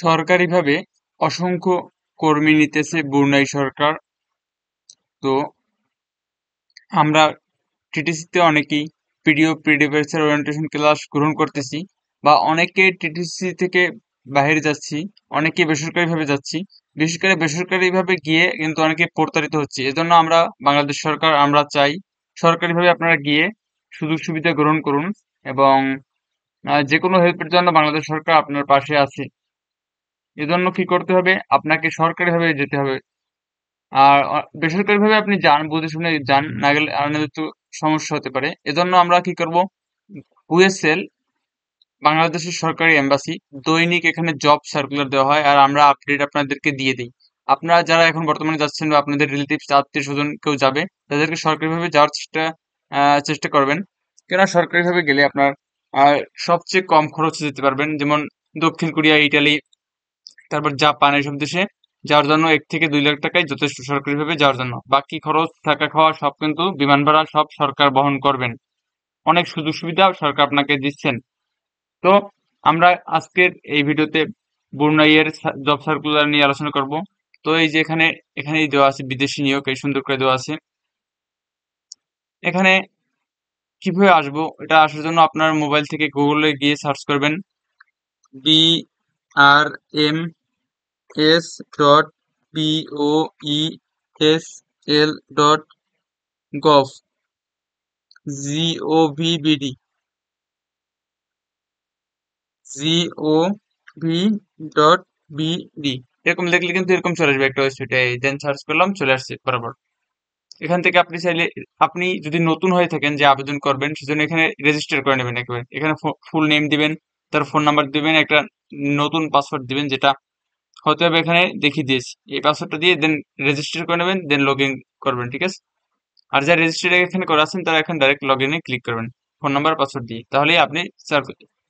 সরকারিভাবে অসংখ্য কর্মী নিতেছে ব্রুনাই সরকার। তো আমরা টিটিসিতে অনেকেই পিডিও পিডিএফএস এর ওরিয়েন্টেশন ক্লাস গ্রহণ করতেছি, বা অনেকে টিটিসি থেকে বাইরে যাচ্ছি, অনেকে বেসরকারিভাবে যাচ্ছি। বিশেষ করে বেসরকারিভাবে গিয়ে কিন্তু অনেকে প্রতারিত হচ্ছে। এজন্য আমরা বাংলাদেশ সরকার আমরা চাই সরকারিভাবে আপনারা গিয়ে সুযোগ সুবিধা গ্রহণ করুন, এবং যে কোনো হেল্পের জন্য বাংলাদেশ সরকার আপনার পাশে আছে। এজন্য কি করতে হবে, আপনাকে সরকারিভাবে যেতে হবে। আর বেসরকারিভাবে আপনি যান, বুঝে শুনে যান, না গেলে আপনাদের তো সমস্যা হতে পারে। এজন্য আমরা কি করব, কুয়েসেল বাংলাদেশের সরকারি এম্বাসি দৈনিক এখানে জব সার্কুলার দেওয়া হয়, আর আমরা আপডেট আপনাদেরকে দিয়ে দিই। আপনারা যারা এখন বর্তমানে যাচ্ছেন বা আপনাদের রিলেটিভস আত্মীয় স্বজন কেউ যাবে, তাদেরকে সরকারিভাবে যাওয়ার চেষ্টা করবেন। কেন সরকারিভাবে গেলে আপনার সবচেয়ে কম খরচে যেতে পারবেন। যেমন দক্ষিণ কোরিয়া, ইটালি, তারপর জাপান, এইসব দেশে যাওয়ার জন্য 1 থেকে 2 লাখ টাকাই যথেষ্ট সরকারিভাবে যাওয়ার জন্য। বাকি খরচ, থাকা খাওয়া সব কিন্তু বিমান ভাড়া সব সরকার বহন করবেন। অনেক সুযোগ সুবিধা সরকার আপনাকে দিচ্ছেন। তো আমরা আজকের এই ভিডিওতে ব্রুনাইয়ের জব সার্কুলার নিয়ে আলোচনা করব। তো এই যে এখানেই দেওয়া আছে বিদেশি নিয়োগ, এই সুন্দর করে দেওয়া আছে। এখানে কিভাবে আসবো, এটা আসার জন্য আপনার মোবাইল থেকে গুগলে গিয়ে সার্চ করবেন brms.poesl.gov, govbd, gov.bd, এরকম লিখলে কিন্তু এরকম চলে আসবে একটা ওয়েবসাইটে। দেন সার্চ করলাম, চলে আসছে বরাবর। এখান থেকে আপনি চাইলে, আপনি যদি নতুন হয়ে থাকেন যে আবেদন করবেন, সেজন্য এখানে রেজিস্টার করে নেবেন একেবারে। এখানে ফুল নেম দিবেন, তার ফোন নাম্বার দিবেন, একটা নতুন পাসওয়ার্ড দিবেন, যেটা হতে হবে এখানে দেখিয়ে দিয়েছি। এই পাসওয়ার্ডটা দিয়ে দেন রেজিস্টার করে নেবেন, দেন লগ ইন করবেন, ঠিক আছে? আর যারা রেজিস্টার এখানে করে আছেন, তারা এখন ডাইরেক্ট লগ ইনে ক্লিক করবেন ফোন নাম্বার পাসওয়ার্ড দিয়ে, তাহলেই আপনি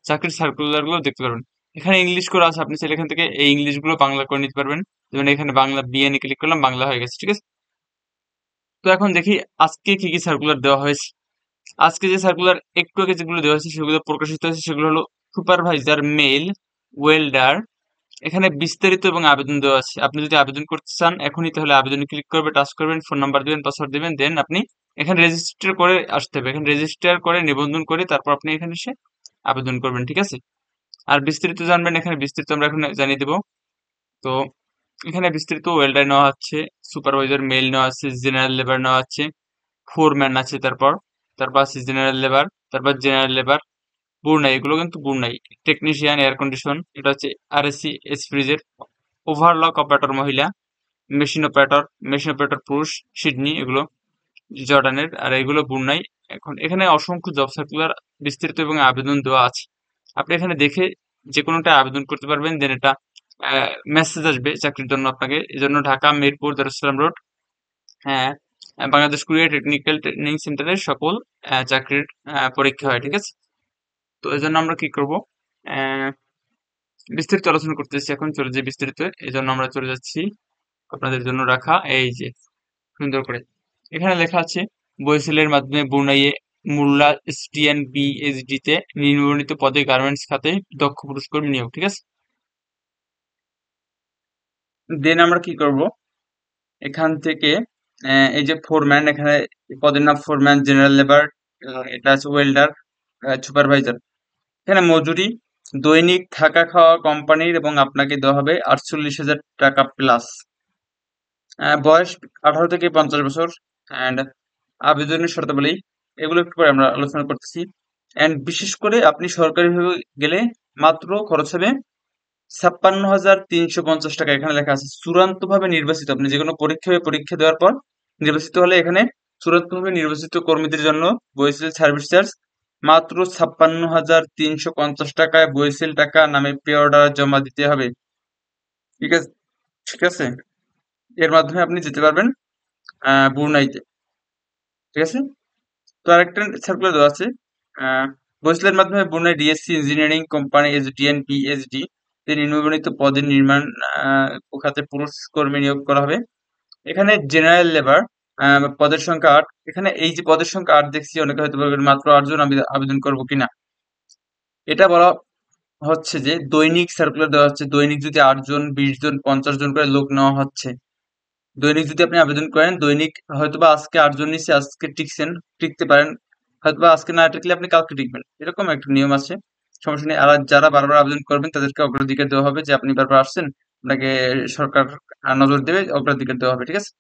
চাকরির সার্কুলার গুলো দেখতে পারবেন। এখানে ইংলিশ করে আছে, আপনি চাইলে এখান থেকে এই ইংলিশ গুলো বাংলা করে নিতে পারবেন। যেমন এখানে বাংলা বিএনএ ক্লিক করলাম, বাংলা হয়ে গেছে, ঠিক আছে? তো এখন দেখি আজকে কি কি সার্কুলার দেওয়া হয়েছে। আজকে যে সার্কুলার একটু আগে যেগুলো দেওয়া হয়েছে, সেগুলো প্রকাশিত হয়েছে, সেগুলো হলো সুপারভাইজার মেল ওয়েল্ডার। এখানে বিস্তারিত এবং আবেদন দেওয়া আছে। আপনি যদি আবেদন করতে চান এখনই, তাহলে আবেদনে ক্লিক করবে, টাচ করবেন, ফোন নাম্বার দিবেন, পাসওয়ার্ড দিবেন, দেন আপনি এখানে রেজিস্টার করে আসতে হবে। এখানে রেজিস্টার করে নিবন্ধন করে তারপর আপনি এখানে এসে আবেদন করবেন, ঠিক আছে? আর বিস্তারিত জানবেন, এখানে বিস্তারিত আমরা এখন জানিয়ে দেবো। তো এখানে বিস্তারিত ওয়েল্ডার নেওয়া হচ্ছে, সুপারভাইজার মেল নেওয়া আছে, জেনারেল লেবার নেওয়া আছে, ফোরম্যান আছে, তারপর তারপর আছে জেনারেল লেবার, তারপর জেনারেল লেবার, বুনাই, এগুলো কিন্তু বুনাই। টেকনিশিয়ান এয়ার কন্ডিশন, এটা হচ্ছে আরএসসি এস ফ্রিজের। ওভারলক অপারেটর মহিলা, মেশিন অপারেটর পুরুষ, সিডনি, এগুলো জর্ডানের, আর এগুলো বুনাই। এখন এখানে অসংখ্য জব সার্কুলার বিস্তারিত এবং আবেদন দেওয়া আছে। আপনি এখানে দেখে যে কোনোটা আবেদন করতে পারবেন, দেন এটা মেসেজ আসবে চাকরির জন্য আপনাকে। এই জন্য ঢাকা মিরপুর দারুসালাম রোড, হ্যাঁ, বাংলাদেশ কুরিয়ার টেকনিক্যাল ট্রেনিং সেন্টারের সকল চাকরির পরীক্ষা হয়, ঠিক আছে? তো এই জন্য আমরা কি করবো, আহ, বিস্তারিত আলোচনা করতেছি। এখন চলে যাই বিস্তারিত, এই জন্য আমরা চলে যাচ্ছি আপনাদের জন্য রাখা এই যে সুন্দর করে। এখানে লেখা আছে বইসেলের মাধ্যমে ব্রুনাইয়ে মুল্লা এসটিএন বিএসডি তে নিম্নবর্ণিত পদে গার্মেন্টস খাতে দক্ষ পুরুষ কর্মী নিয়োগ, ঠিক আছে? দেন আমরা কি করব, এখান থেকে এই যে ফোরম্যান, এখানে পদের নাম ফোরম্যান, জেনারেল লেবার, এটা আছে ওয়েল্ডার, সুপারভাইজার। এখানে মজুরি দৈনিক থাকা খাওয়া কোম্পানির, এবং আপনাকে দেওয়া হবে 48,000 টাকা প্লাস। বয়স 18 থেকে 50 বছর। অ্যান্ড আবেদনের শর্তাবলী, এগুলো একটু পরে আমরা আলোচনা করতেছি। অ্যান্ড বিশেষ করে আপনি সরকারিভাবে গেলে মাত্র খরচ হবে 56,350 টাকা। এখানে লেখা আছে চূড়ান্তভাবে নির্বাচিত, আপনি যে কোনো পরীক্ষা দেওয়ার পর নির্বাচিত হলে এখানে চূড়ান্তভাবে নির্বাচিত কর্মীদের জন্য বহিঃশিল সার্ভিস চার্জ মাত্র 56,350 টাকায় বহিঃশিল টাকা নামে পে অর্ডার জমা দিতে হবে, ঠিক আছে? ঠিক আছে, এর মাধ্যমে আপনি যেতে পারবেন ব্রুনাইতে, ঠিক আছে? তো আরেকটা সার্কুলার দেওয়া আছে, বহিঃশিলের মাধ্যমে Brunei DSC engineering company SDN PhD তে নিম্নবর্ণিত পদের নির্মাণ খাতে পুরুষ কর্মী নিয়োগ করা হবে। এখানে জেনারেল লেবার, পদের সংখ্যা 8। এখানে এই যে পদের সংখ্যা 8 দেখছি, অনেকে হয়তো বলবেন মাত্র 8 জন, আমি আবেদন করবো কিনা। এটা বলা হচ্ছে যে দৈনিক সার্কুলার দেওয়া হচ্ছে, দৈনিক যদি 8 জন 20 জন 50 জন করে লোক নেওয়া হচ্ছে, দৈনিক যদি আপনি আবেদন করেন, দৈনিক হয়তোবা আজকে 8 জন নিচ্ছে, আজকে টিকছেন, টিকতে পারেন, হয়তোবা আজকে না টিকলে আপনি কালকে টিকবেন, এরকম একটা নিয়ম আছে। সমস্যা নেই। আর যারা বারবার আবেদন করবেন তাদেরকে অগ্রাধিকার দেওয়া হবে, যে আপনি বারবার আসছেন, আপনাকে সরকার নজর দেবে, অগ্রাধিকার দেওয়া হবে, ঠিক আছে।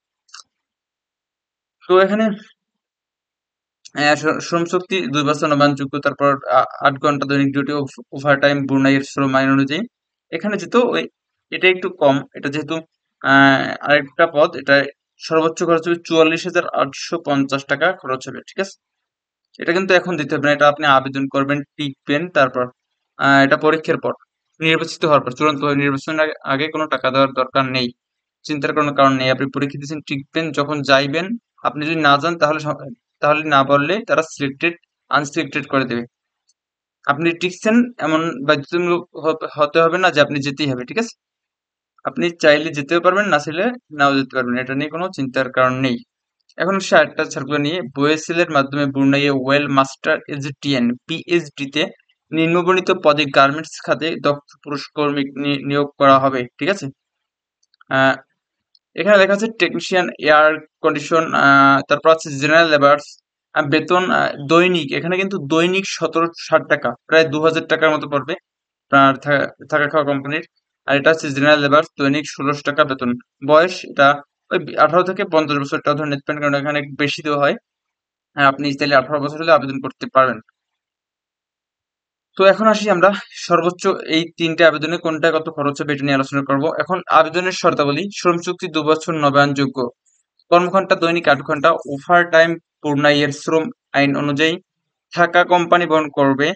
তো এখানে শ্রম শক্তি 2 বছর নবায়নযোগ্য, তারপর 8 ঘন্টা দৈনিক ডিউটি, ওভার টাইম, বুনাইয়ের শ্রম আইন অনুযায়ী। এখানে যেহেতু ওই এটা একটু কম, এটা যেহেতু আরেকটা পদ, এটা সর্বোচ্চ খরচ হবে 44,850 টাকা খরচ হবে, ঠিক আছে। এটা কিন্তু এখন দিতে হবে না, এটা আপনি আবেদন করবেন, টিকবেন, তারপর এটা পরীক্ষার পর, নির্বাচিত হওয়ার পর, চূড়ান্তভাবে নির্বাচনের আগে আগে কোনো টাকা দেওয়ার দরকার নেই, চিন্তার কোনো কারণ নেই। আপনি পরীক্ষা দিয়েছেন, টিকবেন, যখন যাইবেন, আপনি যদি না যান তাহলে তাহলে না বললে তারা সিলেক্টেড আনসিলেক্টেড করে দেবে। আপনি টিকছেন এমন বাধ্যতামূলক হতে হবে না যে আপনি যেতেই হবে, ঠিক আছে। আপনি চাইলে যেতেও পারবেন, না চাইলে নাও যেতে পারবেন, এটা নিয়ে কোনো চিন্তার কারণ নেই। এখন হচ্ছে আরেকটা সার্কুলার নিয়ে, বোয়েসেল এর মাধ্যমে ব্রুনাইয়ে ওয়েল মাস্টার এসডিএন পিএইচডি তে নিম্নবর্ণিত পদে গার্মেন্টস খাতে দক্ষ পুরুষ কর্মী নিয়োগ করা হবে, ঠিক আছে। আহ, এখানে লেখা আছে টেকনিশিয়ান এয়ার কন্ডিশন, তারপর আছে জেনারেল লেবার্স, বেতন দৈনিক, এখানে কিন্তু দৈনিক 1760 টাকা, প্রায় 2000 টাকার মতো পড়বে আপনার থাকা খাওয়া কোম্পানির। আর এটা হচ্ছে জেনারেল লেবার, দৈনিক 1600 টাকা বেতন। বয়স এটা ওই 18 থেকে 50 বছরটা ধরে নিতে পারেন, কারণ এখানে একটু বেশি দেওয়া হয়। হ্যাঁ, আপনি চাইলে 18 বছর হলে আবেদন করতে পারবেন। তো এখন আসি আমরা সর্বোচ্চ এই তিনটে আবেদনে কোনটা কত খরচ হবে এটা নিয়ে আলোচনা করব। এখন আবেদনের শর্তাবলী: শ্রম চুক্তি 2 বছর নবায়নযোগ্য, কর্মঘণ্টা দৈনিক 8 ঘন্টা, ওভার টাইম পূর্ণাইয়ের শ্রম আইন অনুযায়ী, থাকা কোম্পানি বহন করবে,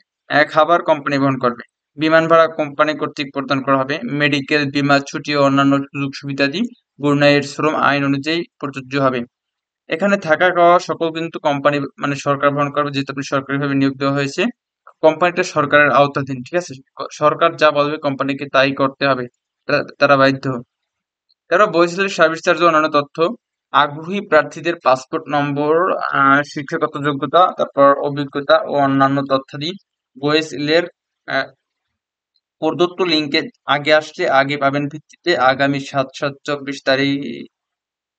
খাবার কোম্পানি বহন করবে, বিমান ভাড়া কোম্পানি কর্তৃক প্রদান করা হবে, মেডিকেল বীমা, ছুটি ও অন্যান্য সুযোগ সুবিধাদি ব্রুনাইয়ের শ্রম আইন অনুযায়ী প্রযোজ্য হবে। এখানে থাকা খাওয়া সকল কিন্তু কোম্পানি মানে সরকার বহন করবে, যেহেতু আপনি সরকারিভাবে নিয়োগ দেওয়া হয়েছে। কোম্পানিটা সরকারের আওতাধীন, ঠিক আছে। সরকার যা বলবে কোম্পানিকে তাই করতে হবে, তারা বাধ্য। এরা বহিষ্কৃত সার্ভিস চার্জ ও অন্যান্য তথ্য: আগ্রহী প্রার্থীদের পাসপোর্ট নম্বর, শিক্ষাগত যোগ্যতা, তারপর অভিজ্ঞতা ও অন্যান্য তথ্যাদি বয়েসিলের প্রদত্ত লিঙ্কে আগে আসছে আগে পাবেন ভিত্তিতে আগামী 7/7/24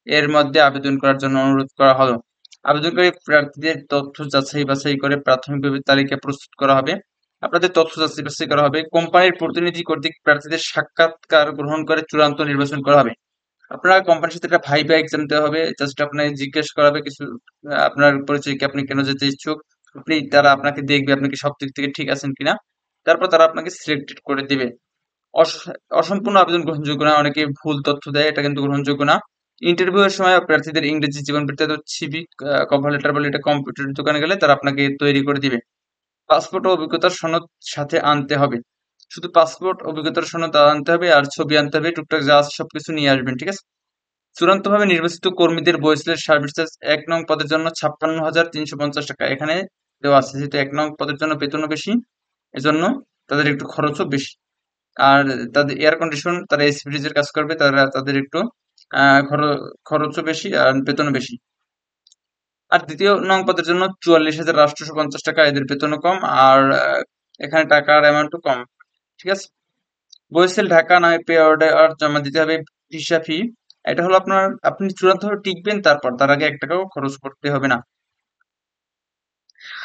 এর মধ্যে আবেদন করার জন্য অনুরোধ করা হলো। আবেদনকারী প্রার্থীদের তথ্য যাচাই বাছাই করে প্রাথমিকভাবে তালিকা প্রস্তুত করা হবে। আপনাদের তথ্য যাচাই বাছাই করা হবে, কোম্পানির প্রতিনিধি কর্তৃক প্রার্থীদের সাক্ষাৎকার গ্রহণ করে চূড়ান্ত নির্বাচন করা হবে। আপনার কোম্পানির সাথে একটা ভাইবা এক্সাম দেওয়া হবে, জাস্ট আপনাকে জিজ্ঞেস করা হবে কিছু, আপনার পরিচয় কি, আপনি কেন যেতে ইচ্ছুক, তারা আপনাকে দেখবে আপনি কি সব দিক থেকে ঠিক আছেন কিনা, তারপর তারা আপনাকে সিলেক্টেড করে দিবে। অসম্পূর্ণ আবেদন গ্রহণযোগ্য না, অনেকে ভুল তথ্য দেয়, এটা কিন্তু গ্রহণযোগ্য না। ইন্টারভিউ এর সময় প্রার্থীদের ইংরেজি জীবন বৃত্তান্ত, সিভি, কভার লেটার বলে, এটা কম্পিউটার দোকানে গেলে তারা আপনাকে তৈরি করে দিবে। পাসপোর্ট ও অভিজ্ঞতার সনদ সাথে আনতে হবে, শুধু পাসপোর্ট অভিজ্ঞতার সনদ আনতে হবে, আর ছবি আনতে হবে, টুকটাক যা আছে সবকিছু নিয়ে আসবেন, ঠিক আছে। চূড়ান্তভাবে নির্বাচিত কর্মীদের বয়সের সার্ভিস চার্জ 1 নং পদের জন্য 56,350 টাকা এখানে দেওয়া আছে, যেহেতু 1 নং পদের জন্য বেতনও বেশি, এজন্য তাদের একটু খরচও বেশি। আর তাদের এয়ার কন্ডিশন, তারা এসি ফ্রিজের কাজ করবে, তাদের একটু খরচও বেশি আর বেতনও বেশি। আর 2 নং পদের জন্য 44,850 টাকা, এদের বেতনও কম, আর এখানে টাকার অ্যামাউন্টও কম, ঠিক আছে। বরিশাল ঢাকা নয়, পে অর্ডার জমা দিতে হবে, ভিসা ফি। এটা হলো আপনার, আপনি চূড়ান্তভাবে টিকবেন, তারপর তার আগে 1 টাকাও খরচ করতে হবে না।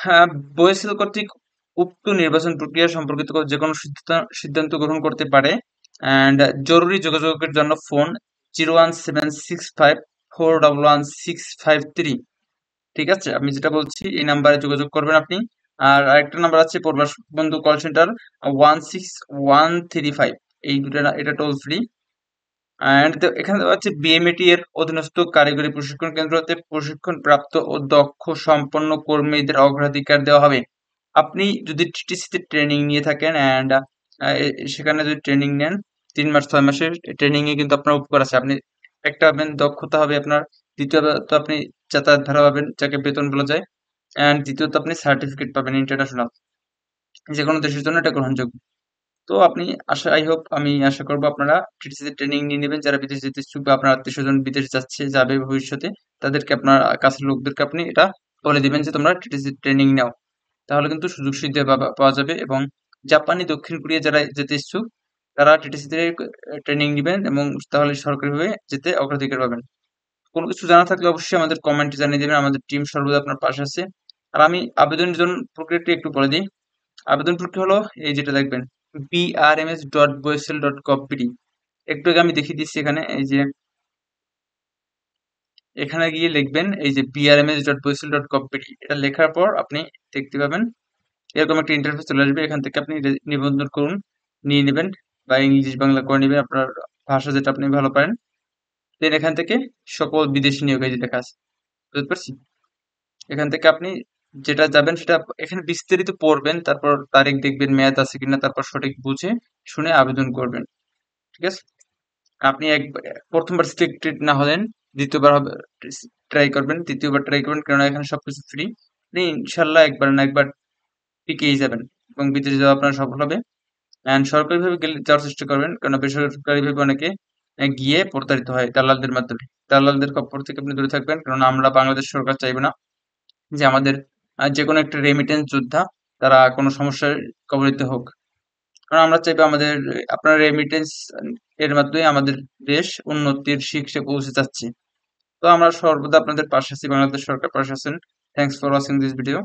হ্যাঁ, বরিশাল কর্তৃক উক্ত নির্বাচন প্রক্রিয়া সম্পর্কিত যে কোনো সিদ্ধান্ত গ্রহণ করতে পারে। অ্যান্ড জরুরি যোগাযোগের জন্য ফোন 01765411653, ঠিক আছে। আমি যেটা বলছি এই নাম্বারে যোগাযোগ করবেন আপনি। আর আরেকটা নাম্বার আছে প্রবাস বন্ধু কল সেন্টার 16135, এই দুটা এটা টোল ফ্রি। এন্ড এখানে দেওয়া হচ্ছে বিএমএটি এর অধীনস্থ কারিগরি প্রশিক্ষণ কেন্দ্রতে প্রশিক্ষণ প্রাপ্ত ও দক্ষ সম্পন্ন কর্মীদের অগ্রাধিকার দেওয়া হবে। আপনি যদি টিটিসিতে ট্রেনিং নিয়ে থাকেন অ্যান্ড সেখানে যদি ট্রেনিং নেন 3 মাস 6 মাসের ট্রেনিং এ কিন্তু আপনার উপকার আছে। আপনি একটা হবেন, দক্ষতা হবে আপনার, দ্বিতীয়ত আপনি যাতায়াত ভাড়া পাবেন যাকে বেতন বলা যায়, অ্যান্ড দ্বিতীয়ত আপনি সার্টিফিকেট পাবেন ইন্টারন্যাশনাল, যে কোনো দেশের জন্য এটা গ্রহণযোগ্য। তো আপনি আই হোপ, আমি আশা করবো আপনারা টিটিসিতে ট্রেনিং নিয়ে নেবেন, যারা বিদেশ যেতে ইচ্ছুক বা আপনার আত্মীয় স্বজন বিদেশ যাবে ভবিষ্যতে, তাদেরকে আপনার কাছের লোকদেরকে আপনি এটা বলে দিবেন যে তোমরা টিটিসি ট্রেনিং নাও, তাহলে কিন্তু সুযোগ সুবিধা পাওয়া যাবে এবং জাপানি, দক্ষিণ কোরিয়া যারা যেতে ইচ্ছুক তারা টিটিসি তে ট্রেনিং নিবেন এবং তাহলে সরকারিভাবে যেতে অগ্রাধিকার পাবেন। কোনো কিছু জানা থাকলে অবশ্যই আমাদের কমেন্টে জানিয়ে দেবেন। আমাদের টিম সর্বদা আপনার পাশে আছে। আর আমি আবেদনের জন্য প্রক্রিয়াটি একটু বলে দিই। আবেদন প্রক্রিয়া হলো এই যেটা দেখবেন brms.boesel.gov.pd। একটু আগে আমি দেখিয়ে দিচ্ছি এখানে এই যে এখানে গিয়ে লিখবেন এই যে brms.boesel.gov.pd। এটা লেখার পর আপনি দেখতে পাবেন এরকম একটা ইন্টারফেস চলে আসবে। এখান থেকে আপনি নিবন্ধন করুন, নিয়ে নেবেন বা ইংলিশ বাংলা করে নেবেন আপনার ভাষা যেটা আপনি ভালো পারেন। দেন এখান থেকে সকল বিদেশি নিয়োগ এই যে লেখা আছে, বুঝতে পারছি। এখান থেকে আপনি যেটা যাবেন সেটা এখানে বিস্তারিত পড়বেন, তারপর তারিখ দেখবেন মেয়াদ আছে কিনা, তারপর সঠিক বুঝে শুনে আবেদন করবেন। ঠিক আছে? আপনি প্রথমবার সিলেক্টেড না হলেন, দ্বিতীয়বার হবে ট্রাই করবেন, তৃতীয়বার ট্রাই করবেন, কেননা এখানে সবকিছু ফ্রি। আপনি ইনশাল্লাহ একবার না একবার টিকেই যাবেন এবং বিদেশে যাওয়া আপনার সফল হবে। অ্যান্ড সরকারিভাবে গেলে যাওয়ার চেষ্টা করবেন, কেননা বেসরকারিভাবে অনেকে গিয়ে প্রতারিত হয় দালালদের মাধ্যমে। দালালদের খপ্পর থেকে আপনি দূরে থাকবেন, কারণ আমরা বাংলাদেশ সরকার চাইবে না যে আমাদের যে কোনো একটা রেমিটেন্স যোদ্ধা তারা কোনো সমস্যার কবলিত হোক। কারণ আমরা চাইবো আমাদের আপনার রেমিটেন্স এর মাধ্যমে আমাদের দেশ উন্নতির শীর্ষে পৌঁছে যাচ্ছে। তো আমরা সর্বদা আপনাদের পাশে আছি, বাংলাদেশ সরকার পাশে আছেন। Thanks for watching this video.